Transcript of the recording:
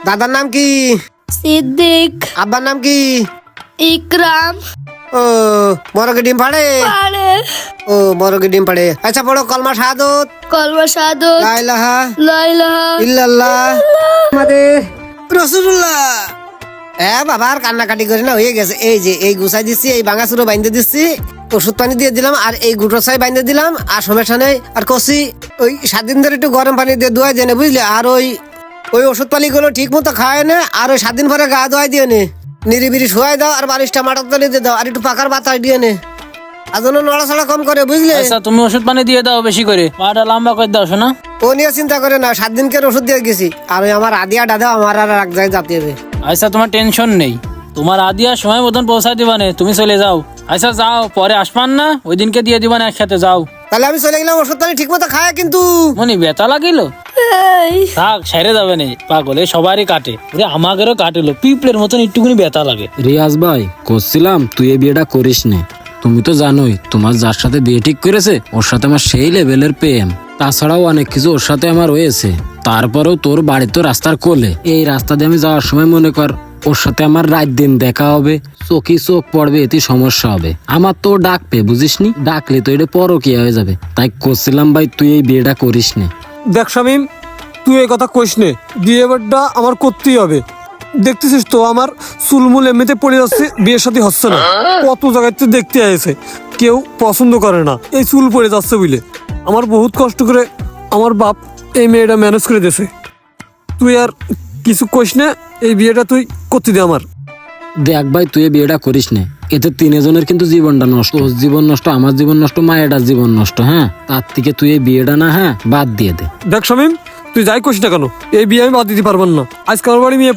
দাদার নাম কি? সিদ্দিক। আব্বার নাম কি? ইকরাম। ও বড়কে ডিম ফাড়ে? পারে। ও বড়কে ডিম ফাড়ে। আচ্ছা পড়ো কলমা শাহাদাত। কলমা শাহাদাত। লা ইলাহা লা ইলাহা ইল্লাল্লাহ মুহাম্মাদুর রাসূলুল্লাহ। বাবা আর কান্নাকাটি করে না, হয়ে গেছে। এই যে এই গুছাই দিচ্ছি, এই ভাঙাচুরো বাইন্ধে দিচ্ছি, ওষুধ পানি দিয়ে দিলাম, আর এই গুটো ছাই বাইন্ধে দিলাম, আর সমস্যা নেই। আর কষি ওই 7 দিন ধরে একটু গরম পানি দিয়ে ধোয়াই দিয়ে নে, বুঝলে? আর ওই ওষুধ পানি গুলো ঠিক মতো খায় না, আর ওই 7 দিন পরে গা ধোয়াই দিয়ে নে, নিরিবিরি শোয়াই দাও, আর বালিশটা মাটার তলে দিয়ে দাও, আর একটু পাকার বাতাস দিয়ে নে, আর জন্য নড়াচড়া কম করে, বুঝলে? আচ্ছা তুমি ওষুধ পানি দিয়ে দাও বেশি করে, পাটা লম্বা করে দাও শোনা। ও নিয়ে চিন্তা করে না, 7 দিনকের ওষুধ দিয়ে গেছি। আর ওই আমার আদিয়া দাদা আমার আর এক জায়গায় যেতে হবে। আচ্ছা তোমার টেনশন নেই, তোমার আদিয়া সময় মতন পৌঁছায় দিবানে, তুমি চলে যাও। আচ্ছা যাও, পরে আসবান না, ওই দিনকে দিয়ে দিবানে একসাথে, যাও। তাহলে আমি চলে গেলাম, ওষুধ পানি ঠিক মতো খায় কিন্তু। মনি ব্যথা লাগিল থাক, সেরে যাবে না, পাগলে সবারই কাটে, আমাদেরও কাটেলো, পিঁপড়ের মতন একটুকুনি ব্যথা লাগে। রিয়াজ ভাই করছিলাম তুই এই বিয়েটা করিস নে, তুমি তো জানোই তোমার যার সাথে বিয়ে ঠিক করেছে ওর সাথে আমার সেই লেভেলের প্রেম, তাছাড়াও অনেক কিছু ওর সাথে আমার হয়েছে। তারপরেও তোর বাড়ি তো রাস্তার কোলে, এই রাস্তা দিয়ে আমি যাওয়ার সময় মনে কর ওর সাথে আমার রাত দিন দেখা হবে, চোখে চোখ পড়বে, এতে সমস্যা হবে। আমার তো ডাকবে বুঝিসনি, ডাকলে তো এটা পরকীয়া হয়ে যাবে। তাই করছিলাম ভাই তুই এই বিয়েটা করিস নে। দেখ শামিম, তুই এই কথা কইস নে, বিয়ে বাড়িটা আমার করতেই হবে। দেখতেছিস তো আমার চুলমুল এমনিতে পড়ে যাচ্ছে, বিয়ের সাথে হচ্ছে না। কত জায়গায় তো দেখতে আসে, কেউ পছন্দ করে না এই চুল পড়ে যাচ্ছে বুঝলে। আমার বহুত কষ্ট করে আমার বাপ এই মেয়েটা ম্যানেজ করে দিয়েছে। তুই আর কিছু কইস না, এই বিয়েটা তুই করতে দে আমার। দেখ ভাই তুই এই বিয়েটা করিস নে, এতে তিনজনের কিন্তু জীবনটা নষ্ট, তোর জীবন নষ্ট, আমার জীবন নষ্ট, মায়েরটার জীবন নষ্ট। হ্যাঁ, তার থেকে তুই এই বিয়েটা না বাদ দিয়ে দে। দেখ শামিম, তুই যাই কইস না কেন, এই বিয়ে আমি বাদ দিতে পারবেন না। আজকে আমার বাড়ি মেয়ে